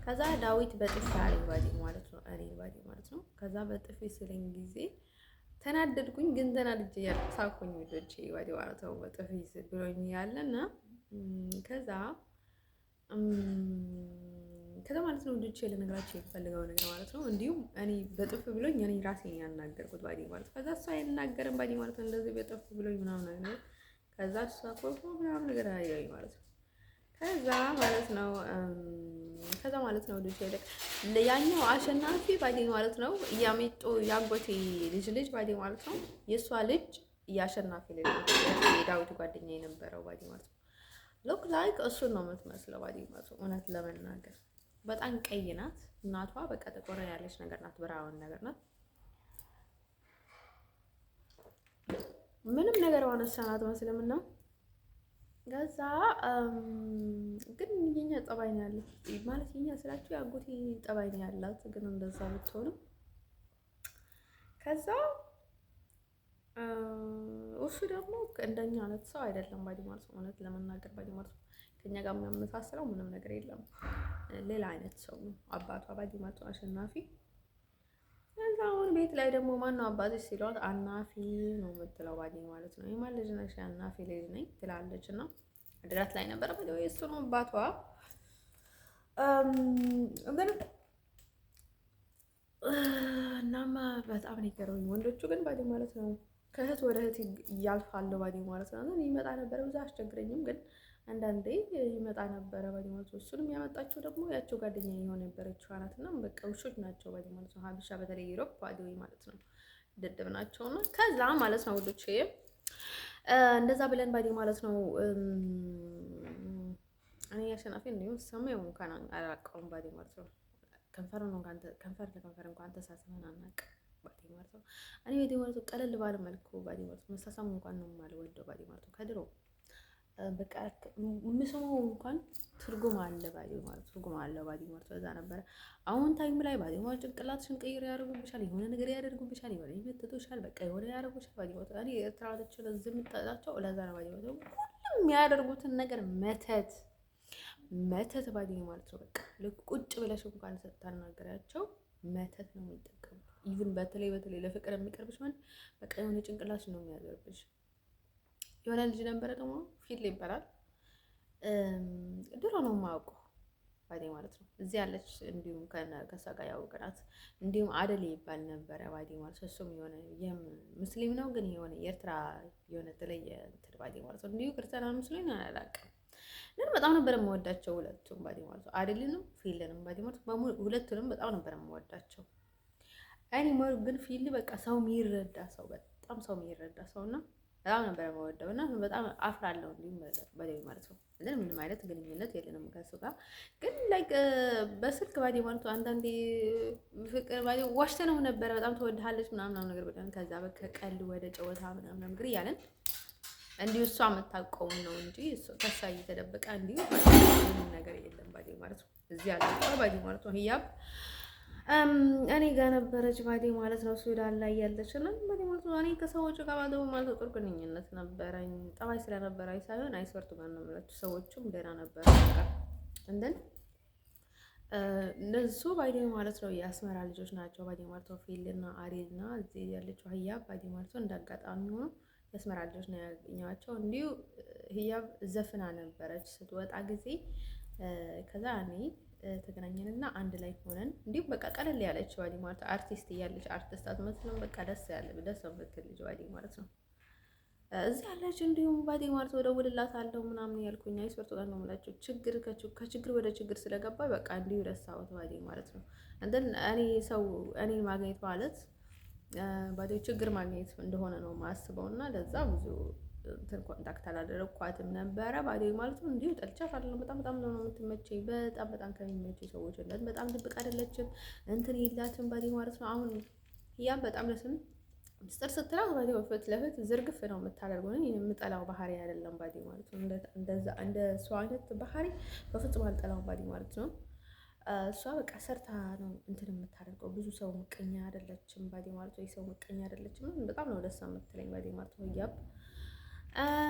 ከዛ ዳዊት በጥፊ አለኝ ባዲ ማለት ነው፣ እኔ ባዲ ማለት ነው። ከዛ በጥፊ ስለኝ ጊዜ ተናደድኩኝ። ግን ተናድጄ ያልሳኩኝ ልጆቼ ባዲ ማለት ነው በጥፊ ብሎኝ ያለና ከዛ ማለት ነው ልጆቼ ለነገራቸው የሚፈልገው ነገር ማለት ነው። እንዲሁም እኔ በጥፍ ብሎኝ እኔ ራሴን ያናገርኩት ባዲ ማለት ከዛ እሷ አይናገርም ባዲ ማለት ነው። እንደዚህ በጥፍ ብሎኝ ምናምን ነገር ከዛ እሷ ኮርፎ ምናምን ነገር አየኝ ማለት ነው። ከዛ ማለት ነው ልጅ ያኛው አሸናፊ ባዲ ማለት ነው ያመጡ ያጎቴ ልጅ ባዲ ማለት ነው። የእሷ ልጅ የአሸናፊ ልጅ የዳዊት ጓደኛ የነበረው ባዲ ማለት ነው። ሎክ ላይክ እሱን ነው የምትመስለው ባዲ ማለት ነው። እውነት ለመናገር በጣም ቀይ ናት። እናቷ በቃ ጥቁር ያለች ነገር ናት፣ ብራውን ነገር ናት። ምንም ነገር ዋነሳናት መስለምና ከዛ ግን የኛ ጠባይ ነው ያለው ማለት የኛ ስላችሁ ያጎቴ ጠባይ ነው ያላት። ግን እንደዛ ብትሆንም ከዛ እሱ ደግሞ እንደኛ አይነት ሰው አይደለም ባዲ ማለት ነው። እውነት ለመናገር ባዲ ማለት ነው ከኛ ጋር የሚያመሳስለው ምንም ነገር የለም። ሌላ አይነት ሰው ነው አባቷ ባዲ ማለት ነው አሸናፊ። ከዛ አሁን ቤት ላይ ደግሞ ማነው አባትሽ ሲሏት አናፊ ነው የምትለው ባዲ ማለት ነው። የማን ልጅ ነሽ? አናፊ ልጅ ነኝ ትላለች። እና ድራት ላይ ነበረ ባዲ እሱ ነው አባቷ። እናማ በጣም ነው የገረመኝ። ወንዶቹ ግን ባዲ ማለት ነው ከእህት ወደ እህት እያልፋሉ ባዲ ማለት ነው። ይመጣ ነበረ ብዙ አያስቸግረኝም፣ ግን አንዳንዴ ይመጣ ነበረ ባዲ ማለት ነው። እሱንም ያመጣችው ደግሞ ያቸው ጓደኛ የሆነ ነበረችው አናት እና በቃ ውሾች ናቸው ባዲ ማለት ነው። ሀበሻ በተለይ ዩሮፕ ባዲ ማለት ነው ደደብ ናቸው። እና ከዛ ማለት ነው ወዶቼ እንደዛ ብለን ባዲ ማለት ነው እኔ አሸናፊ ነው ሰማዩ እንኳን አላውቀውም ባዲ ማለት ነው። ከንፈር ለከንፈር እንኳን ተሳስመን አናውቅም ባዲ ማለት ነው። እኔ ባዲ ማለት ነው ቀለል ባለ መልኩ ባዲ ማለት ነው መሳሳም እንኳን ነው የማልወደው ባዲ ማለት ነው። ከድሮ በቃ የምሰማው እንኳን ትርጉም አለ ባዲ ማለት ትርጉም አለ ባዲ ማለት እዛ ነበረ። አሁን ታይም ላይ ባዲ ማለት ጭንቅላትሽን ቀይር ያደርጉብሻል፣ የሆነ ነገር ያደርጉብሻል፣ የሆነ ይመትቶሻል፣ በቃ የሆነ ያደርጉሻል ባዲ ማለት እኔ ኤርትራዎችን ዝም ታላቸው ለዛ ነው ባዲ ማለት ሁሉም የሚያደርጉትን ነገር መተት ባዲ ማለት ነው። በቃ ልክ ቁጭ ብለሽ እንኳን ስታናገሪያቸው መተት ነው የሚጠቀሙት። ኢቭን በተለይ ለፍቅር የሚቀርብሽ ማለት በቃ የሆነ ጭንቅላሽ ነው የሚያዘርብሽ። የሆነ ልጅ ነበረ ደግሞ ፊል ይባላል። ድሮ ነው የማውቀው ባዴ ማለት ነው። እዚህ ያለች እንዲሁም ከእሷ ጋር ያውቅናት እንዲሁም አደሌ ይባል ነበረ ባዴ ማለት ነው። እሱም የሆነ ሙስሊም ነው ግን የሆነ የኤርትራ የሆነ የተለየ እንትን ባዴ ማለት ነው። እንዲሁ ክርስቲያን ሙስሊም አላውቅም ግን በጣም ነበር የምወዳቸው ሁለቱም ባዴ ማለት ነው። አደሌንም ፊልንም ባዴ ማለት ነው። ሁለቱንም በጣም ነበር የምወዳቸው። እኔ ግን ፊል በቃ ሰው የሚረዳ ሰው በጣም ሰው የሚረዳ ሰው እና በጣም ነበር የምወደው እና በጣም አፍራለሁ እንዲሁም ባዴ ማለት ነው። ግን ምንም አይነት ግንኙነት የለንም ከሱ ጋር ግን ላይክ በስልክ ባዴ ማለት ነው። አንዳንዴ ፍቅር ባዴ ዋሽተነው ነበረ በጣም ትወድሃለች ምናምን ነገር ብለን ከዛ ከቀልድ ወደ ጨዋታ ምናምን ነገር እያለን እንዲሁ እሷ የምታውቀውም ነው እንጂ ከእሷ እየተደበቀ እንዲሁ ምንም ነገር የለም ባዴ ማለት ነው። እዚህ ያለ ባዴ ማለት ነው። ህያብ እኔ ጋር ነበረች ባዴ ማለት ነው። ሱዳን ላይ ያለች እና ባዴ ማለት ነው። እኔ ከሰዎቹ ጋር ባለው ማለት ነው ጥሩ ግንኙነት ነበረኝ። ጠባይ ስለነበረ ሳይሆን አይስወርቱ ጋር ነው የምላችሁ። ሰዎቹም ደህና ነበረ እንደን እነሱ ባዴ ማለት ነው የአስመራ ልጆች ናቸው ባዴ ማለት ነው። ፊልና አሪልና እዚህ ያለችው ህያብ ባዴ ማለት ነው። እንዳጋጣሚ ሆኖ የአስመራ ልጆች ነው ያገኘኋቸው። እንዲሁ ህያብ ዘፍና ነበረች ስትወጣ ጊዜ ከዛ እኔ ተገናኘንና አንድ ላይ ሆነን እንዲሁም በቃ ቀለል ያለች ባዴ ማለት ነው። አርቲስት እያለች አርቲስት አትመስልም። በቃ ደስ የምትል ልጅ ባዴ ማለት ነው። እዚህ ያለች እንዲሁም ባዴ ማለት ነው። እደውልላታለሁ ምናምን ያልኩኝ አይስወርቱ ጋር ነው የምላቸው። ከችግር ወደ ችግር ስለገባ በቃ እንዲሁ ረሳሁት ባዴ ማለት ነው። እንደን እኔ ማግኘት ማለት ባዴ ችግር ማግኘት እንደሆነ ነው የማስበው እና ለዛ ብዙ ኮንታክት አላደረኳትም ነበረ ባዴ ማለት ነው። እንዲሁ ጠልቻት አይደለም። በጣም ነው የምትመቸኝ። በጣም ከሚመቸኝ ሰዎች እንደት በጣም ድብቅ አይደለችም። እንትን የላትም ባዴ ማለት ነው። አሁን ያም በጣም ለስም ምስጢር ስትላት ባዴ ፊት ለፊት ዝርግፍ ነው የምታደርገው። እኔ የምጠላው ባህሪ አይደለም ባዴ ማለት ነው። እንደዛ እንደ እሷ አይነት ባህሪ በፍጹም አልጠላውም ባዴ ማለት ነው። እሷ በቃ ሰርታ ነው እንትን የምታደርገው። ብዙ ሰው ምቀኛ አይደለችም ባዴ ማለት ነው። የሰው ምቀኛ አይደለችም። በጣም ነው ደስ የምትለኝ ባዴ ማለት ነው። ህያብ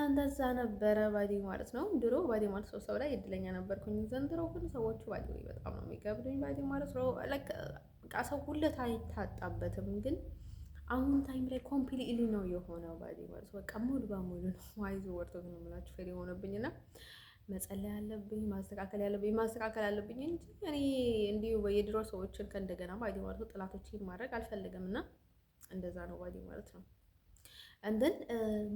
እንደዛ ነበረ ባዴ ማለት ነው። ድሮ ባዴ ማለት ነው ሰው ላይ እድለኛ ነበርኩኝ። ዘንድሮ ግን ሰዎቹ ባዴ በጣም ነው የሚገብዱኝ ባዴ ማለት ነው። በቃ ሰው ሁለት አይታጣበትም ግን አሁን ታይም ላይ ኮምፕሊትሊ ነው የሆነው ባዴ ማለት ነው። በቃ ሙሉ በሙሉ ነው ዋይዞ ወርቶ ነው የምላችሁ ፌል የሆነብኝና መጸለይ ያለብኝ ማስተካከል አለብኝ እንጂ እኔ እንዲሁ የድሮ ሰዎችን ከእንደገና ባዴ ማለት ነው ጥላቶችን ማድረግ አልፈልግም እና እንደዛ ነው ባዴ ማለት ነው። እንደን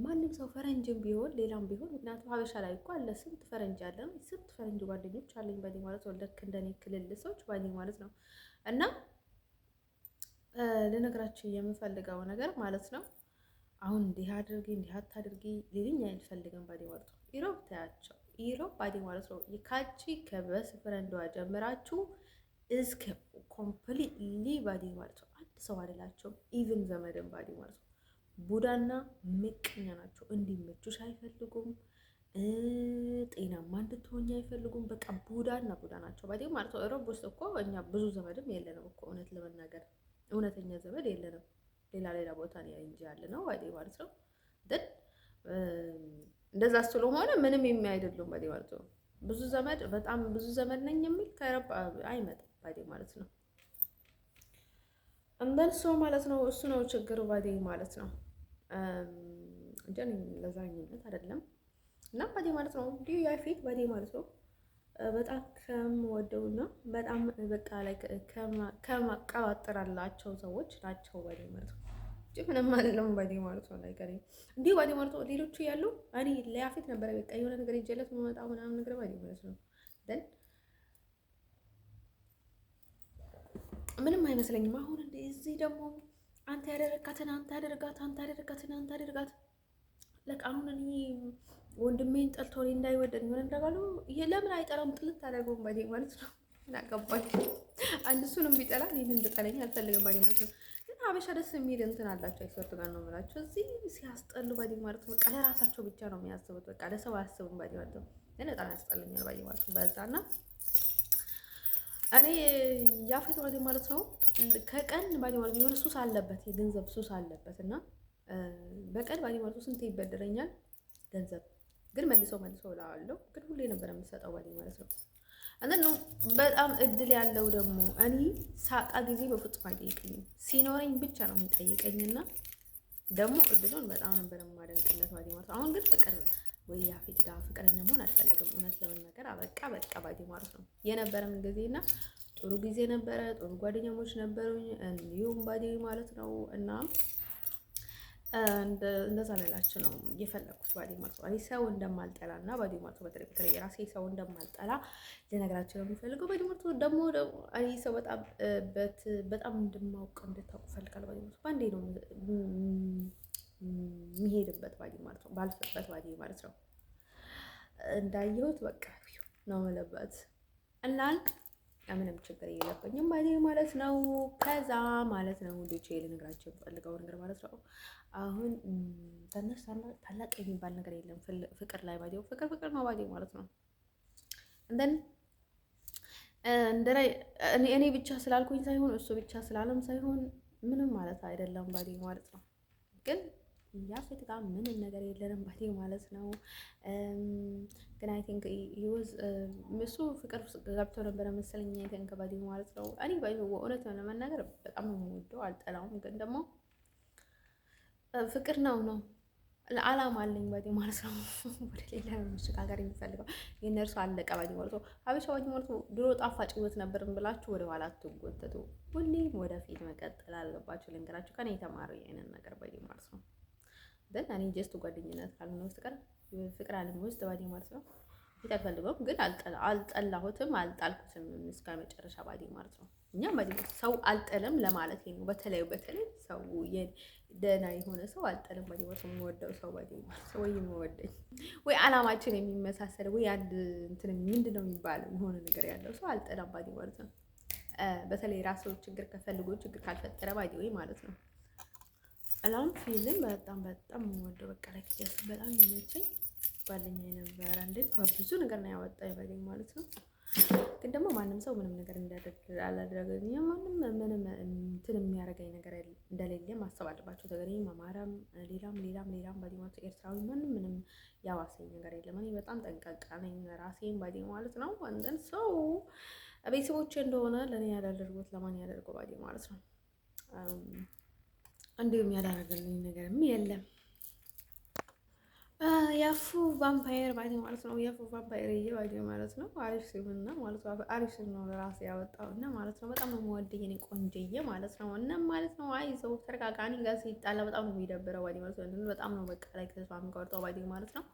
ማንም ሰው ፈረንጅም ቢሆን ሌላም ቢሆን ምክንያቱም ሀበሻ ላይ እኮ አለ ስንት ፈረንጅ አለ። ስንት ፈረንጅ ጓደኞች አለኝ ባዴ ማለት ነው። ልክ እንደኔ ክልል ሰዎች ባዴ ማለት ነው። እና ልነግራችሁ የምፈልገው ነገር ማለት ነው አሁን እንዲህ አድርጊ እንዲህ አታድርጊ ሊልኝ አይፈልግም ባዴ ማለት ነው። ኢሮብ ታያቸው ኢሮብ ባዴ ማለት ነው። ካቺ ከበስ ፍረንዷ ጀምራችሁ እስከ ኮምፕሊትሊ ባዴ ማለት ነው አንድ ሰው አይደላቸውም። ኢቭን ዘመድን ባዴ ማለት ነው ቡዳና ምቀኛ ናቸው። እንዲመቹሽ አይፈልጉም። ጤናማ እንድትሆኝ አይፈልጉም። በቃ ቡዳና ቡዳ ናቸው ባዴ ማለት ነው። ኢሮብ ውስጥ እኮ እኛ ብዙ ዘመድም የለንም እኮ እውነት ለመናገር እውነተኛ ዘመድ የለንም። ሌላ ቦታ ነው እንጂ ያለ ነው ባዴ ማለት ነው። ግን እንደዛ ስለሆነ ምንም የሚያይደሉም ባዴ ማለት ነው። በጣም ብዙ ዘመድ ነኝ የሚል ከኢሮብ አይመጣም ባዴ ማለት ነው። እንደሱ ማለት ነው። እሱ ነው ችግሩ ባዴ ማለት ነው። እንጂ ለዛኝነት አይደለም እና ባዴ ማለት ነው። እንዲሁ ያፊት ባዴ ማለት ነው። በጣም ከምወደውና በጣም በቃ ላይ ከማቀባጠራላቸው ሰዎች ናቸው ባዴ ማለት ነው። እንጂ ምንም አይደለም ባዴ ማለት ነው። ላይ ከኔ እንዲሁ ባዴ ማለት ነው። ሌሎቹ ያሉ እኔ ለያፊት ነበረ በቃ የሆነ ነገር ይጀለት መመጣ ምናምን ነገር ባዴ ማለት ነው። ደን ምንም አይመስለኝም። አሁን እዚህ ደግሞ አንተ ያደረካትን አንተ አደርጋት ለቃ አሁን እኔ ወንድሜን ጠልቶ እኔ እንዳይወደድ ምን እንደጋሉ ለምን አይጠራም? ጥልት አደረገውም ባዴ ማለት ነው። እናቀባኝ አንድ እሱንም ቢጠላ እኔን እንድጠለኝ አልፈልግም ባዴ ማለት ነው። ግን ሀበሻ ደስ የሚል እንትን አላቸው። አይሰርቱ ጋር ነው የምላቸው። እዚህ ሲያስጠሉ ባዴ ማለት ነው። በቃ ለራሳቸው ብቻ ነው የሚያስቡት። በቃ ለሰው አያስቡም ባዴ ማለት ነው። ግን በጣም ያስጠሉኛል ባዴ ማለት ነው። በዛና እኔ ያፌት ባዴ ማለት ነው ከቀን ባዴ ማለት የሆነ ሱስ አለበት፣ የገንዘብ ሱስ አለበት እና በቀን ባዴ ማለት ስንት ይበደረኛል ገንዘብ ግን መልሰው ላዋለው ግን ሁሌ ነበር የምሰጠው ባዴ ማለት ነው። አንተ ነው በጣም እድል ያለው ደግሞ እኔ ሳጣ ጊዜ በፍጹም አይጠይቀኝም፣ ሲኖረኝ ብቻ ነው የሚጠይቀኝና ደግሞ እድሉን በጣም ነበር የማደንቅለት ባዲ ማለት ነው። አሁን ግን ፍቅር ወይ ያፌት ጋር ፍቅረኛ መሆን አልፈልግም፣ እውነት ለመናገር አበቃ በቃ ባዲ ማለት ነው። የነበረን ጊዜና ጥሩ ጊዜ ነበረ፣ ጥሩ ጓደኛሞች ነበሩኝ እንዲሁም ባዲ ማለት ነው። እና እንደዛ ላላችሁ ነው የፈለኩት ባዲ ማለት ነው። እኔ ሰው እንደማልጠላ እና ባዲ ማለት ነው በተለይ የራሴ ሰው እንደማልጠላ ልነግራችሁ ነው የሚፈልገው። ባዲ ማለት ነው ደግሞ እኔ ሰው በጣም እንደማውቅ እንድታውቁ ፈልጋለሁ። ባዲ ማለት ነው ባንዴ ነው የሚሄድበት ባዲ ማለት ነው፣ ባልፈበት ባዲ ማለት ነው። እንዳየሁት በቃ ነው መለበት እና ምንም ችግር የለብኝም ባዲ ማለት ነው። ከዛ ማለት ነው ወንዶቼ ልነግራችሁ የምፈልገው ነገር ማለት ነው አሁን ትንሽ ታላቅ የሚባል ነገር የለም ፍቅር ላይ ባዲ ፍቅር ነው ባዲ ማለት ነው። እኔ ብቻ ስላልኩኝ ሳይሆን እሱ ብቻ ስላለም ሳይሆን ምንም ማለት አይደለም ባዲ ማለት ነው። ግን ያፌት ጋር ምንም ነገር የለንም ባዲ ማለት ነው። ግን አይ ቲንክ እሱ ፍቅር ገብቶ ነበረ መሰለኝ አይ ቲንክ ባዲ ማለት ነው። እኔ እውነት ለመናገር በጣም ነው የምወደው፣ አልጠላውም። ግን ደግሞ ፍቅር ነው ለዓላማ አለኝ ባዲ ማለት ነው። ወደ ሌላ መሸጋገር የሚፈልገው የነርሱ አለቀ ባዲ ማለት ነው። ሀበሻ ባዲ ማለት ነው ድሮ ጣፋጭ ህይወት ነበርን ብላችሁ ወደ ኋላ አትጎተቱ፣ ሁሌም ወደፊት መቀጠል አለባችሁ። ልንገራችሁ ከኔ የተማረው ይሄንን ነገር ባዲ ማለት ነው። ግን እኔ ጀስት ጓደኝነት ካልሆነ በስተቀር ፍቅር አለም ውስጥ ባዲ ማለት ነው ፊት አልፈልገውም። ግን አልጠላሁትም አልጣልኩትም እስከ መጨረሻ ባዲ ማለት ነው። እኛም ባዲ ሰው አልጠልም ለማለት ነው። በተለይ ሰው ደህና የሆነ ሰው አልጠልም ባዲ ማለት ነው። የምወደው ሰው ባዲ ማለት ነው ወይ የምወደኝ ወይ አላማችን የሚመሳሰል ወይ አንድ እንትን ምንድን ነው የሚባለው የሆነ ነገር ያለው ሰው አልጠላም ባዲ ማለት ነው። በተለይ ራሱ ችግር ከፈልጎ ችግር ካልፈጠረ ባዲ ወይ ማለት ነው። አላም ፊልም በጣም የምወደው በቃ ላይ በጣም የሚመቸኝ ጓደኛ የነበረ እንዴት ብዙ ነገር ነው ያወጣኝ ባዲ ማለት ነው። ግን ደግሞ ማንም ሰው ምንም ነገር እንዳላደረገኝ ምንም እንትን የሚያደርገኝ ነገር እንደሌለ ማሰብ አለባቸው። ተገኘ አማራም ሌላም ባዲ ማለት ኤርትራዊ ምንም ያዋሰኝ ነገር የለም። እኔ በጣም ጠንቃቃ ነኝ ራሴን ባዲ ማለት ነው። አንደን ሰው ቤተሰቦቼ እንደሆነ ለእኔ ያላደርጉት ለማን ያደርገው ባዲ ማለት ነው። እንዲሁም ያላደረገልኝ ነገርም የለም። ያፉ ቫምፓየር ባዲ ማለት ነው። ያፉ ቫምፓየር ባዲ ማለት ነው። አሪፍ ሲሆንና ማለት ነው አሪፍ ነው ራሴ ያወጣውና ማለት ነው። በጣም ነው የምወደኝ እኔ ቆንጆዬ ማለት ነው። እና ማለት ነው አይዞህ ተረጋጋኒ ጋር ሲጣላ በጣም ነው የሚደብረው ባዲ ማለት ነው። በጣም ነው በቃ ላይ ተስፋ የምቆርጠው ባዲ ማለት ነው።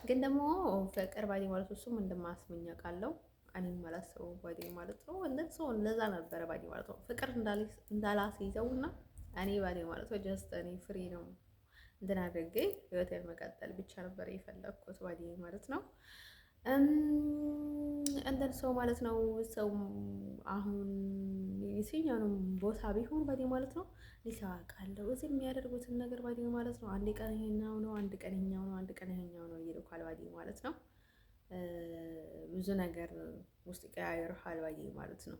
ግን ደግሞ ፍቅር ባዲ ማለት ነው እሱም እንደማስመኛ ቃለው እኔም ማላሰው ባዲ ማለት ነው። እንደዚህ ለዛ ነበረ ባዲ ማለት ነው ፍቅር እንዳላስይዘውና እኔ ባዲ ማለት ነው ጀስት እኔ ፍሪ ነው እንትን አድርጌ ህይወቴን መቀጠል ብቻ ነበር የፈለኩት ባዲ ማለት ነው። እንደን ሰው ማለት ነው ሰው አሁን የትኛውንም ቦታ ቢሆን ባዲ ማለት ነው ሊሳቃለው እዚህ የሚያደርጉትን ነገር ባዲ ማለት ነው። አንድ ቀን ይሄኛው ነው፣ አንድ ቀን ይሄኛው ነው፣ አንድ ቀን ይሄኛው ነው ይልካል ባዲ ማለት ነው። ብዙ ነገር ውስጥ ቀያየሩሃል ባዲ ማለት ነው።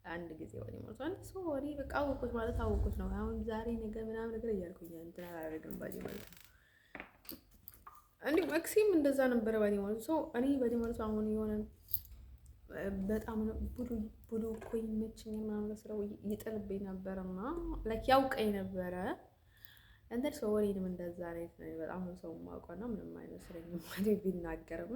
አንድ ጊዜ ባዲ ማለት ነው። አንድ ሰው ወሬ በቃ አወቁት ማለት አወቁት ነው። አሁን ዛሬ ነገ ምናምን ነገር እያልኩኝ እንትን አላደርግም ባዲ ማለት ነው። እንዴ መክሲም እንደዛ ነበረ ባዲ ማለት ነው። እኔ ባዲ ማለት ነው አሁን የሆነ በጣም ብሉ እኮ ይመችኝ ምናምን ስለው ይጥልብኝ ነበርና ላይክ ያውቀኝ ነበረ እንትን ሰው ወሬንም እንደዛ ነው። በጣም ሰው ማውቀውና ምንም አይመስለኝም ማለት ቢናገርም